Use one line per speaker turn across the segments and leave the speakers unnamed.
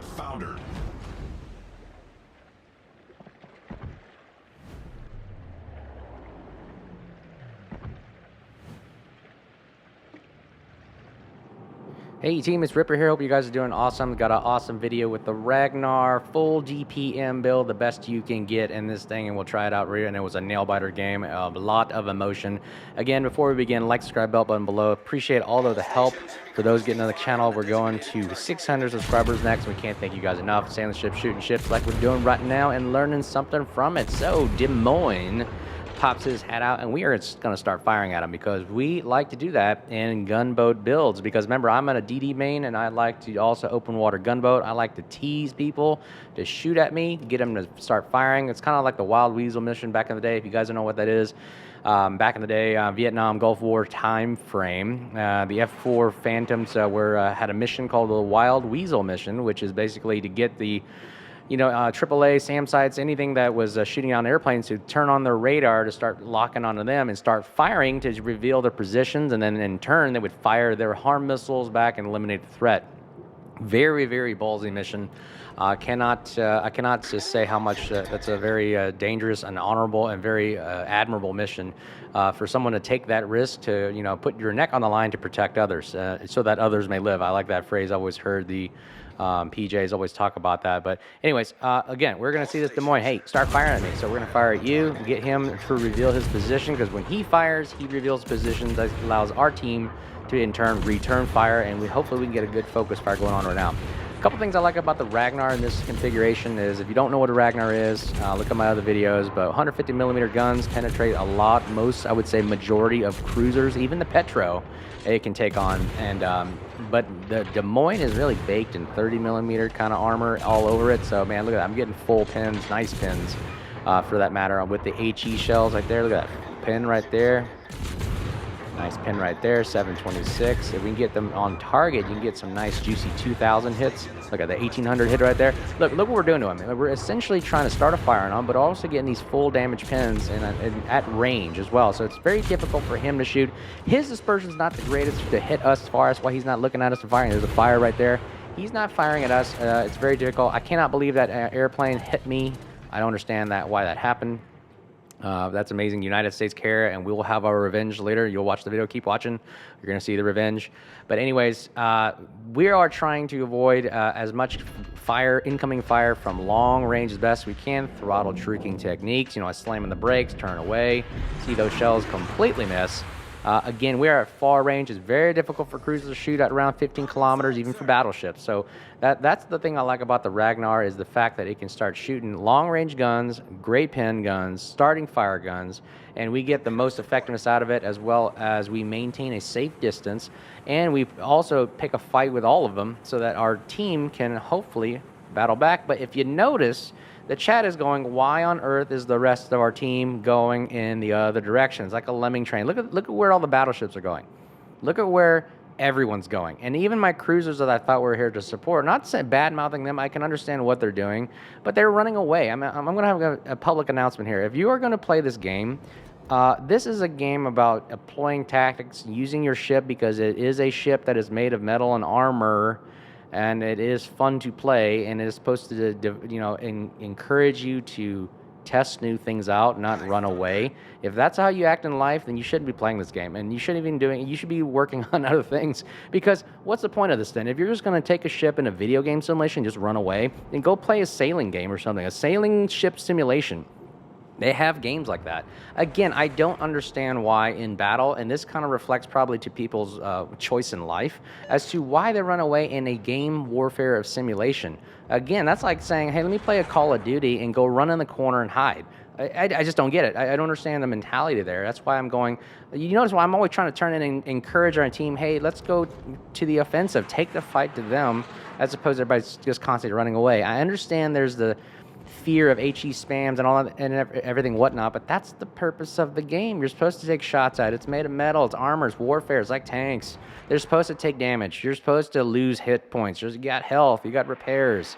foundered.
Hey team, it's Ripper here. Hope you guys are doing awesome. Got an awesome video with the Ragnar full DPM build, the best you can get in this thing, and we'll try it out right. And it was a Nailbiter game, a lot of emotion. Again, before we begin, like, subscribe, bell button below. Appreciate all of the help for those getting on the channel. We're going to 600 subscribers next. We can't thank you guys enough. Sailing ships, shooting ships like we're doing right now, and learning something from it. So Des Moines pops his hat out, and we are going to start firing at him because we like to do that in gunboat builds. Because remember, I'm on a DD main, and I like to also open water gunboat. I like to tease people to shoot at me, get them to start firing. It's kind of like the Wild Weasel mission back in the day, if you guys don't know what that is. Back in the day, Vietnam, Gulf War time frame, the F-4 Phantoms had a mission called the Wild Weasel mission, which is basically to get the AAA, SAM sites, anything that was shooting down airplanes, to turn on their radar to start locking onto them and start firing to reveal their positions, and then in turn they would fire their harm missiles back and eliminate the threat. Very, very ballsy mission. I cannot just say how much that's a very dangerous and honorable and very admirable mission for someone to take that risk to put your neck on the line to protect others, so that others may live. I like that phrase. I always heard the PJs always talk about that. But anyways, again, we're going to see this Des Moines. Hey, start firing at me. So we're going to fire at you, get him to reveal his position, because when he fires, he reveals positions. That allows our team to in turn return fire, and hopefully we can get a good focus fire going on right now. A couple things I like about the Ragnar in this configuration is, if you don't know what a Ragnar is, look at my other videos, but 150 millimeter guns penetrate a lot, I would say majority of cruisers, even the Petro, it can take on. And but the Des Moines is really baked in 30 millimeter kind of armor all over it. So man, look at that, I'm getting full pins, nice pins for that matter, with the HE shells right there. Look at that pin right there. Nice pin right there, 726. If we can get them on target, you can get some nice juicy 2,000 hits. Look at the 1,800 hit right there. Look what we're doing to him. We're essentially trying to start a fire on him, but also getting these full damage pins and at range as well. So it's very difficult for him to shoot. His dispersion's not the greatest to hit us far. That's why he's not looking at us and firing. There's a fire right there. He's not firing at us. It's very difficult. I cannot believe that airplane hit me. I don't understand why that happened. That's amazing. United States care, and we will have our revenge later. You'll watch the video. Keep watching. You're going to see the revenge. But anyways, we are trying to avoid as much incoming fire from long range as best we can. Throttle tricking techniques. Slamming the brakes, turn away. See those shells completely miss. Again, we are at far range. It's very difficult for cruisers to shoot at around 15 kilometers, even for battleships. So that's the thing I like about the Ragnar, is the fact that it can start shooting long-range guns, great pin guns, starting fire guns, and we get the most effectiveness out of it, as well as we maintain a safe distance, and we also pick a fight with all of them so that our team can hopefully battle back. But if you notice, the chat is going, why on earth is the rest of our team going in the other direction? It's like a lemming train. Look at where all the battleships are going. Look at where everyone's going. And even my cruisers that I thought were here to support, not bad-mouthing them, I can understand what they're doing, but they're running away. I'm going to have a public announcement here. If you are going to play this game, this is a game about employing tactics, using your ship, because it is a ship that is made of metal and armor, and it is fun to play, and it is supposed to, encourage you to test new things out, not run away. If that's how you act in life, then you shouldn't be playing this game, and you shouldn't even doing. You should be working on other things, because what's the point of this then? If you're just going to take a ship in a video game simulation and just run away, then go play a sailing game or something, a sailing ship simulation. They have games like that. Again, I don't understand why in battle, and this kind of reflects probably to people's choice in life, as to why they run away in a game warfare of simulation. Again, that's like saying, hey, let me play a Call of Duty and go run in the corner and hide. I just don't get it. I don't understand the mentality there. That's why I'm going, you notice why I'm always trying to turn in and encourage our team, hey, let's go to the offensive, take the fight to them, as opposed to everybody's just constantly running away. I understand there's the fear of HE spams and all that, and everything whatnot, but that's the purpose of the game. You're supposed to take shots at it. It's made of metal, it's armor, it's warfare, it's like tanks. They're supposed to take damage. You're supposed to lose hit points. You got health, you got repairs.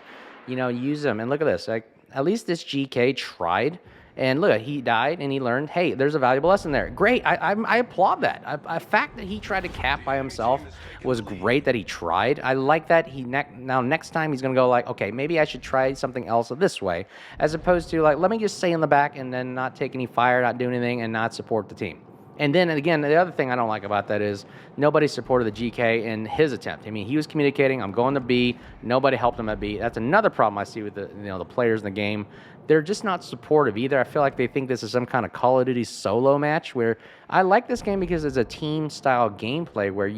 Use them. And look at this. Like, at least this GK tried, And look, he died and he learned, hey, there's a valuable lesson there. Great. I applaud that. The fact that he tried to cap by himself was great that he tried. I like that now next time he's going to go like, okay, maybe I should try something else this way, as opposed to like, let me just stay in the back and then not take any fire, not do anything, and not support the team. And then again, the other thing I don't like about that is nobody supported the GK in his attempt. I mean, he was communicating, I'm going to B. Nobody helped him at B. That's another problem I see with the players in the game. They're just not supportive either. I feel like they think this is some kind of Call of Duty solo match, where I like this game because it's a team-style gameplay where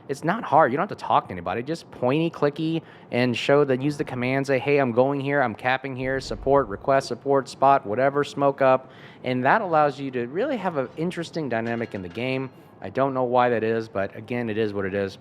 it's not hard. You don't have to talk to anybody. Just pointy, clicky, and use the commands. Say, hey, I'm going here, I'm capping here, support, request, support, spot, whatever, smoke up. And that allows you to really have an interesting dynamic in the game. I don't know why that is, but again, it is what it is.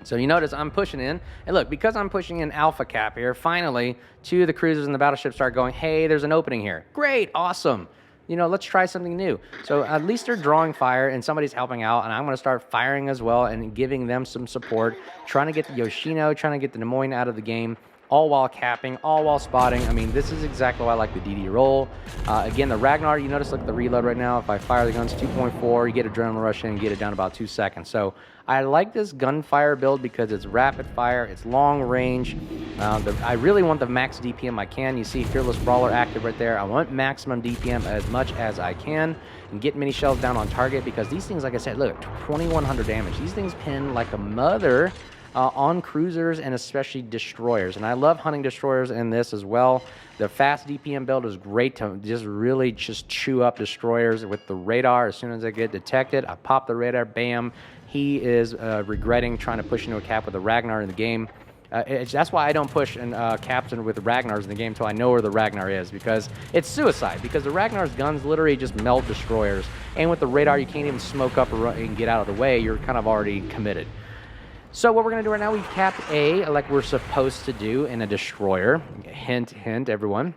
So you notice I'm pushing in, and look, because I'm pushing in alpha cap here, finally, two of the cruisers and the battleships start going, hey, there's an opening here. Great, awesome. Let's try something new. So at least they're drawing fire and somebody's helping out, and I'm going to start firing as well and giving them some support, trying to get the Yoshino, trying to get the Des Moines out of the game, all while capping, all while spotting. I mean, this is exactly why I like the DD roll. Again, the Ragnar, you notice like the reload right now, if I fire the guns 2.4, you get adrenaline rush in and get it down about 2 seconds. So I like this gunfire build because it's rapid fire, it's long range. I really want the max DPM I can. You see Fearless Brawler active right there. I want maximum DPM as much as I can and get mini shells down on target, because these things, like I said, look, 2100 damage. These things pin like a mother on cruisers and especially destroyers. And I love hunting destroyers in this as well. The fast DPM build is great to really chew up destroyers with the radar. As soon as I get detected, I pop the radar, bam. He is regretting trying to push into a cap with the Ragnar in the game. That's why I don't push in captain with the Ragnars in the game until I know where the Ragnar is, because it's suicide. Because the Ragnar's guns literally just melt destroyers. And with the radar, you can't even smoke up and get out of the way. You're kind of already committed. So what we're going to do right now, we've capped A like we're supposed to do in a destroyer. Hint, hint, everyone.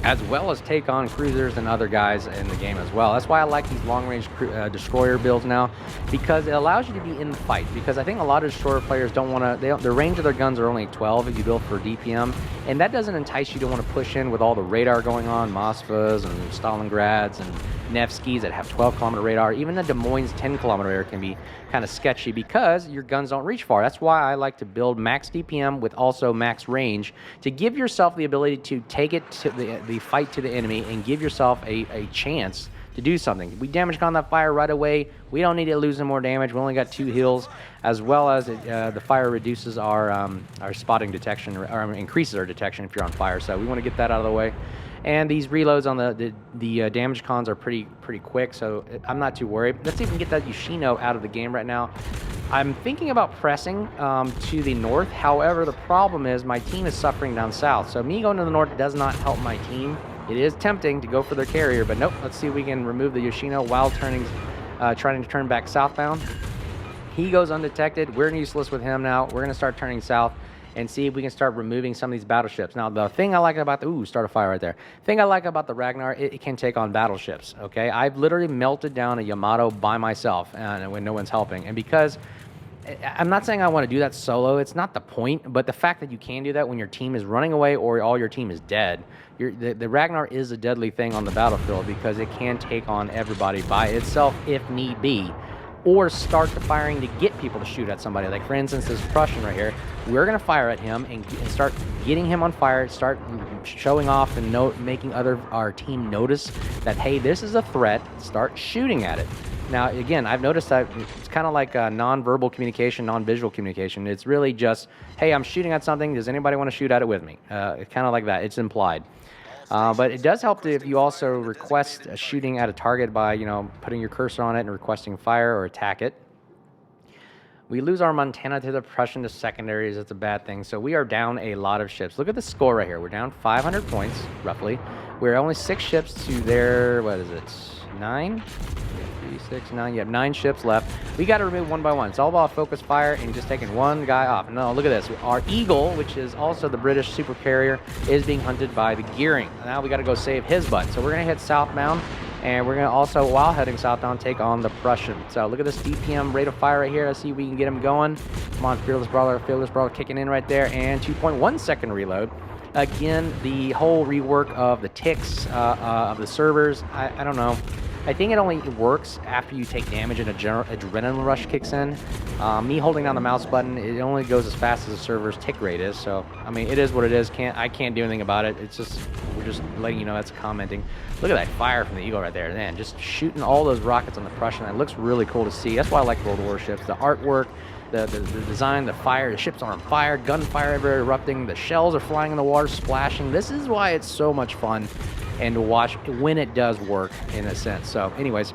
As well as take on cruisers and other guys in the game as well. That's why I like these long-range destroyer builds now, because it allows you to be in the fight. Because I think a lot of destroyer players don't want to, the range of their guns are only 12 if you build for DPM, and that doesn't entice you to want to push in with all the radar going on, Moskvas and Stalingrads and Nevskys that have 12-kilometer radar. Even the Des Moines 10-kilometer radar can be kind of sketchy because your guns don't reach far. That's why I like to build max DPM with also max range, to give yourself the ability to take it to the fight to the enemy and give yourself a chance to do something. We damage on that fire right away. We don't need to lose any more damage. We only got 2 heals, as well as the fire reduces our spotting detection, or increases our detection if you're on fire. So we want to get that out of the way. And these reloads on the damage cons are pretty quick, so I'm not too worried. Let's see if we can get that Yoshino out of the game right now. I'm thinking about pressing to the north. However, the problem is my team is suffering down south. So me going to the north does not help my team. It is tempting to go for their carrier, but nope. Let's see if we can remove the Yoshino while trying to turn back southbound. He goes undetected. We're useless with him now. We're going to start turning south and see if we can start removing some of these battleships. Now, the thing I like about start a fire right there. Thing I like about the Ragnar, it can take on battleships, okay? I've literally melted down a Yamato by myself when no one's helping. And because I'm not saying I want to do that solo, it's not the point, but the fact that you can do that when your team is running away or all your team is dead, the Ragnar is a deadly thing on the battlefield, because it can take on everybody by itself if need be, or start the firing to get people to shoot at somebody. Like, for instance, this Prussian right here, we're going to fire at him and start getting him on fire, start showing off and making our team notice that, hey, this is a threat, start shooting at it. Now, again, I've noticed that it's kind of like non-verbal communication, non-visual communication. It's really just, hey, I'm shooting at something, does anybody want to shoot at it with me? It's kind of like that, it's implied. But it does help if you also request a shooting at a target by, putting your cursor on it and requesting fire or attack it. We lose our Montana to the Prussian to secondaries. That's a bad thing. So we are down a lot of ships. Look at the score right here. We're down 500 points, roughly. We're only 6 ships to their, 9? 3, 6, 9. You have 9 ships left. We got to remove one by one. It's all about focus fire and just taking one guy off. No, look at this. Our Eagle, which is also the British super carrier, is being hunted by the Gearing. Now we got to go save his butt. So we're going to head southbound, and we're going to also, while heading southbound, take on the Prussian. So look at this DPM rate of fire right here. Let's see if we can get him going. Come on, Fearless Brawler kicking in right there, and 2.1 second reload. Again, the whole rework of the ticks of the servers, I don't know. I think it only works after you take damage and a general adrenaline rush kicks in. Me holding down the mouse button, it only goes as fast as the server's tick rate is. So, I mean, it is what it is. I can't do anything about it. It's just, we're just letting you know that's commenting. Look at that fire from the Eagle right there. Man, just shooting all those rockets on the Prussian. It looks really cool to see. That's why I like World Warships. The artwork, the design, the fire, the ships are on fire, gunfire everywhere erupting, the shells are flying in the water, splashing. This is why it's so much fun and to watch when it does work in a sense. So anyways,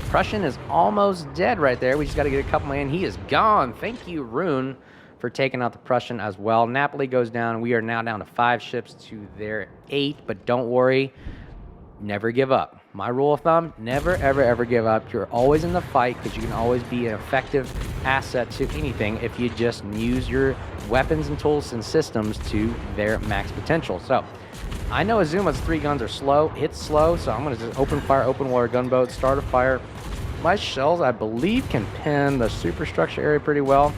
Prussian is almost dead right there. We just got to get a couple in. He is gone. Thank you, Rune, for taking out the Prussian as well. Napoli goes down. We are now down to 5 ships to their 8, but don't worry, never give up. My rule of thumb, never, ever, ever give up. You're always in the fight because you can always be an effective asset to anything if you just use your weapons and tools and systems to their max potential. So I know Azuma's 3 guns are slow. It's slow, so I'm going to just open fire, open water, gunboat, start a fire. My shells, I believe, can pin the superstructure area pretty well.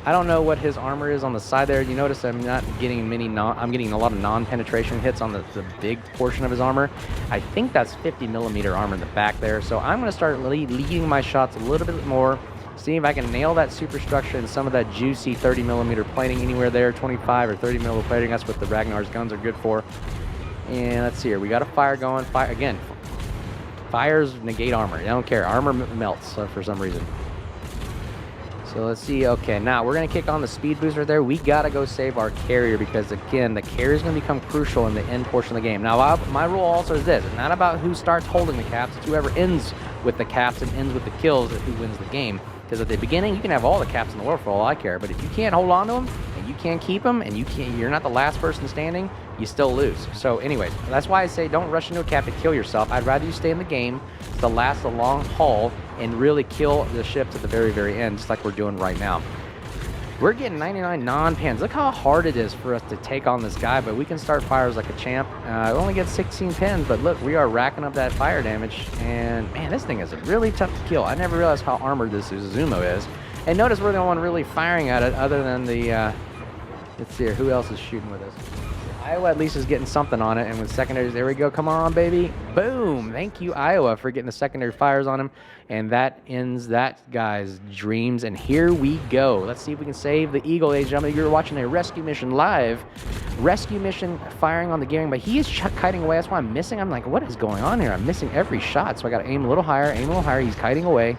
I don't know what his armor is on the side there. You notice I'm not getting I'm getting a lot of non-penetration hits on the big portion of his armor. I think that's 50mm armor in the back there. So I'm going to start leading my shots a little bit more. See if I can nail that superstructure and some of that juicy 30mm plating anywhere there. 25 or 30mm plating. That's what the Ragnar's guns are good for. And let's see here. We got a fire going. Fire again. Fires negate armor. I don't care. Armor melts for some reason. So let's see. Okay, now we're going to kick on the speed boost right there. We got to go save our carrier because, again, the carrier is going to become crucial in the end portion of the game. Now, my rule also is this. It's not about who starts holding the caps. It's whoever ends with the caps and ends with the kills who wins the game. Because at the beginning, you can have all the caps in the world for all I care. But if you can't hold on to them and you can't keep them and you're not the last person standing, you still lose. So anyways, that's why I say don't rush into a cap to kill yourself. I'd rather you stay in the game to last a long haul and really kill the ships at the very, very end, just like we're doing right now. We're getting 99 non-pins. Look how hard it is for us to take on this guy, but we can start fires like a champ. I only get 16 pins, but look, we are racking up that fire damage. And man, this thing is really tough to kill. I never realized how armored this Zumo is. And notice we're the only one really firing at it other than the, let's see here, who else is shooting with us? Iowa at least is getting something on it, and with secondaries, there we go. Come on, baby. Boom. Thank you, Iowa, for getting the secondary fires on him. And that ends that guy's dreams. And here we go. Let's see if we can save the Eagle, ladies and gentlemen. You're watching a rescue mission live. Rescue mission firing on the gearing, but he is kiting away. That's why I'm missing. I'm like, what is going on here? I'm missing every shot, so I got to aim a little higher, aim a little higher. He's kiting away.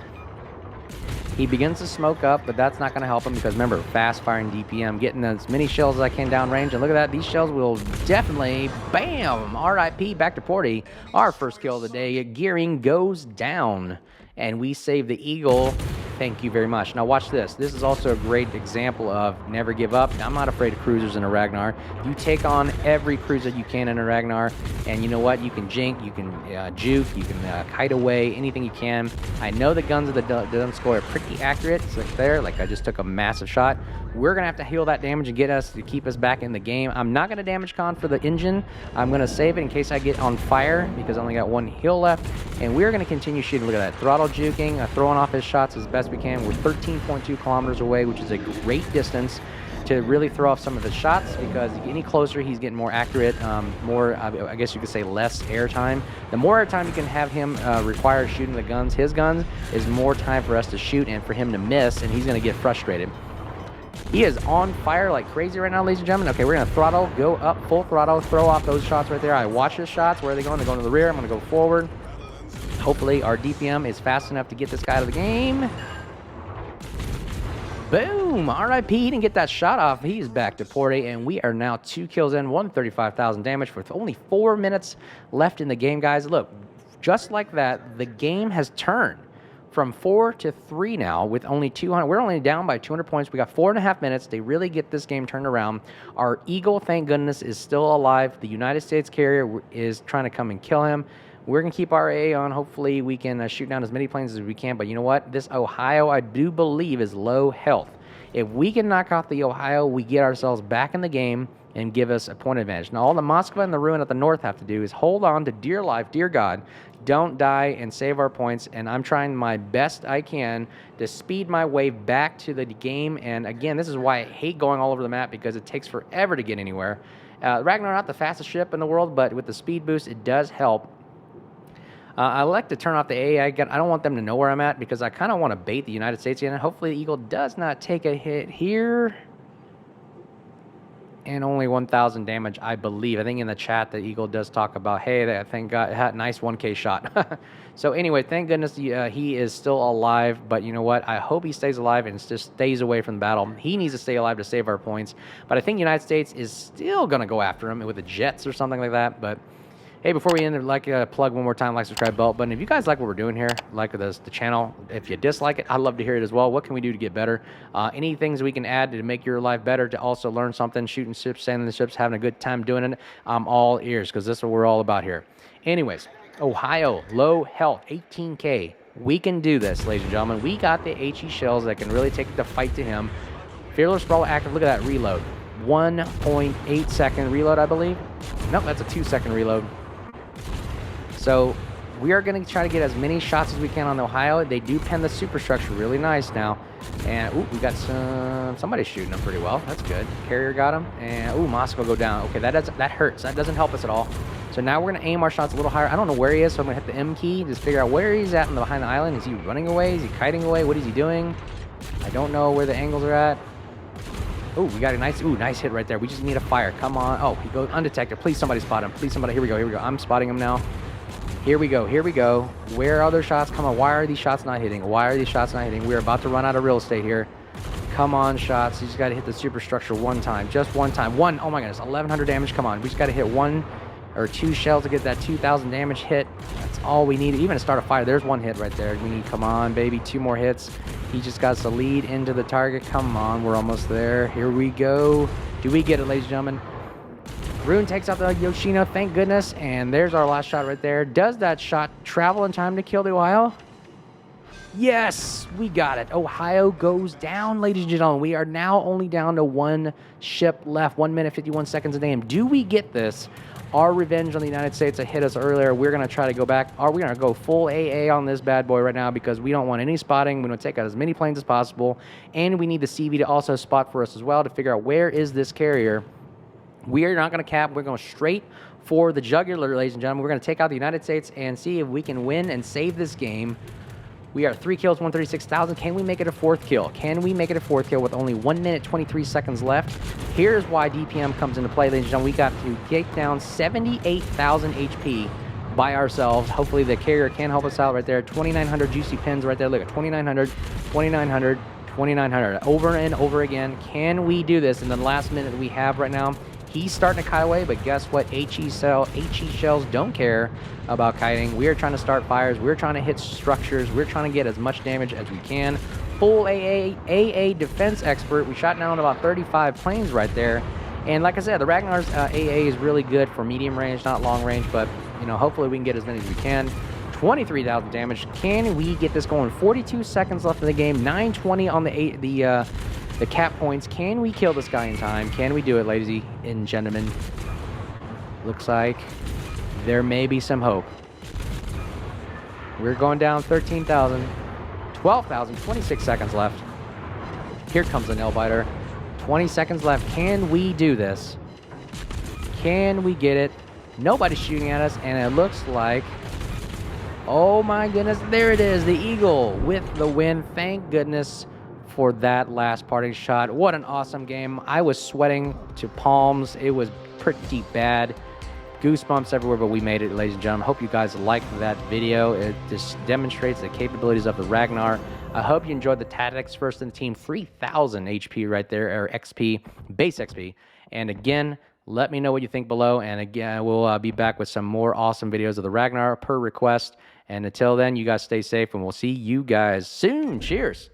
He begins to smoke up, but that's not going to help him because, remember, fast-firing DPM, getting as many shells as I can downrange. And look at that. These shells will definitely, bam, RIP, back to Porty. Our first kill of the day. Gearing goes down, and we save the Eagle. Thank you very much. Now watch this. This is also a great example of never give up. I'm not afraid of cruisers in a Ragnar. You take on every cruiser you can in a Ragnar, and you know what? You can jink, you can juke, you can kite away, anything you can. I know the guns of the Dun Score are pretty accurate. It's like there, like I just took a massive shot. We're going to have to heal that damage and get us to keep us back in the game. I'm not going to damage con for the engine. I'm going to save it in case I get on fire because I only got 1 heal left. And we're going to continue shooting. Look at that. Throttle juking, throwing off his shots as best we can. We're 13.2 kilometers away, which is a great distance to really throw off some of his shots because any closer, he's getting more accurate, more, I guess you could say, less airtime. The more airtime you can have him require shooting the guns, his guns, is more time for us to shoot and for him to miss, and he's going to get frustrated. He is on fire like crazy right now, ladies and gentlemen. Okay, we're going to throttle, go up, full throttle, throw off those shots right there. I watch his shots. Where are they going? They're going to the rear. I'm going to go forward. Hopefully our DPM is fast enough to get this guy out of the game. Boom! RIP, he didn't get that shot off. He's back to Porty, and we are now 2 kills in, 135,000 damage with only 4 minutes left in the game, guys. Look, just like that, the game has turned from 4 to 3 now with only 200. We're only down by 200 points. We got 4.5 minutes. They really get this game turned around. Our Eagle, thank goodness, is still alive. The United States carrier is trying to come and kill him. We're going to keep our A on. Hopefully, we can shoot down as many planes as we can. But you know what? This Ohio, I do believe, is low health. If we can knock out the Ohio, we get ourselves back in the game and give us a point advantage. Now, all the Moskva and the Ruin at the north have to do is hold on to dear life, dear God, don't die and save our points. And I'm trying my best I can to speed my way back to the game. And again, this is why I hate going all over the map because it takes forever to get anywhere. Ragnar, not the fastest ship in the world, but with the speed boost, it does help. I like to turn off the AI. I don't want them to know where I'm at because I kind of want to bait the United States in. Hopefully the Eagle does not take a hit here. And only 1,000 damage, I believe. I think in the chat the Eagle does talk about, hey, that thing had a nice 1K shot. So anyway, thank goodness he is still alive. But you know what? I hope he stays alive and just stays away from the battle. He needs to stay alive to save our points. But I think the United States is still going to go after him with the jets or something like that. But hey, before we end, I'd like to plug one more time, like, subscribe, bell button. If you guys like what we're doing here, like the channel, if you dislike it, I'd love to hear it as well. What can we do to get better? Any things we can add to make your life better, to also learn something, shooting ships, sailing the ships, having a good time doing it, I'm all ears because this is what we're all about here. Anyways, Ohio, low health, 18K. We can do this, ladies and gentlemen. We got the HE shells that can really take the fight to him. Fearless Sprawl active. Look at that reload. 1.8 second reload, I believe. Nope, that's a 2-second reload. So we are going to try to get as many shots as we can on the Ohio. They do pen the superstructure really nice now. And, ooh, we got somebody shooting them pretty well. That's good. Carrier got him. And, ooh, Moscow go down. Okay, that hurts. That doesn't help us at all. So now we're going to aim our shots a little higher. I don't know where he is, so I'm going to hit the M key. Just figure out where he's at behind the island. Is he running away? Is he kiting away? What is he doing? I don't know where the angles are at. Oh, we got a nice hit right there. We just need a fire. Come on. Oh, he goes undetected. Please somebody spot him. Please somebody. Here we go. I'm spotting him now. Here we go. Where are other shots? Come on. Why are these shots not hitting? We're about to run out of real estate here. Come on, shots. You just got to hit the superstructure one time. Just one time. Oh my goodness. 1,100 damage. Come on. We just got to hit 1 or 2 shells to get that 2,000 damage hit. That's all we need. Even to start a fire. There's 1 hit right there. We need, come on, baby. 2 more hits. He just got us to lead into the target. Come on. We're almost there. Here we go. Do we get it, ladies and gentlemen? Rune takes out the Yoshino, thank goodness, and there's our last shot right there. Does that shot travel in time to kill the Ohio? Yes, we got it. Ohio goes down, ladies and gentlemen. We are now only down to 1 ship left, 1 minute, 51 seconds of game. Do we get this? Our revenge on the United States that hit us earlier, we're going to try to go back. We're going to go full AA on this bad boy right now because we don't want any spotting. We want to take out as many planes as possible, and we need the CV to also spot for us as well to figure out where is this carrier. We are not going to cap. We're going straight for the jugular, ladies and gentlemen. We're going to take out the United States and see if we can win and save this game. We are 3 kills, 136,000. Can we make it a 4th kill? Can we make it a 4th kill with only 1 minute, 23 seconds left? Here's why DPM comes into play, ladies and gentlemen. We got to get down 78,000 HP by ourselves. Hopefully the carrier can help us out right there. 2,900 juicy pins right there. Look at 2,900, 2,900, 2,900. Over and over again. Can we do this in the last minute that we have right now? He's starting to kite away, but guess what? HE shells don't care about kiting. We are trying to start fires. We're trying to hit structures. We're trying to get as much damage as we can. Full AA defense expert. We shot down about 35 planes right there. And like I said, the Ragnar's AA is really good for medium range, not long range, but you know, hopefully we can get as many as we can. 23,000 damage. Can we get this going? 42 seconds left in the game. 920 on the cap points. Can we kill this guy in time? Can we do it, ladies and gentlemen? Looks like there may be some hope. We're going down 13,000, 12,000, 26 seconds left. Here comes the Nailbiter. 20 seconds left. Can we do this? Can we get it? Nobody's shooting at us, and it looks like, oh my goodness, there it is, the Eagle with the win. Thank goodness for that last parting shot. What an awesome game. I was sweating to palms. It was pretty bad. Goosebumps everywhere, but we made it, ladies and gentlemen. Hope you guys liked that video. It just demonstrates the capabilities of the Ragnar. I hope you enjoyed the tactics first in the team. 3,000 HP right there, or XP, base XP. And again, let me know what you think below. And again, we'll be back with some more awesome videos of the Ragnar per request. And until then, you guys stay safe, and we'll see you guys soon. Cheers.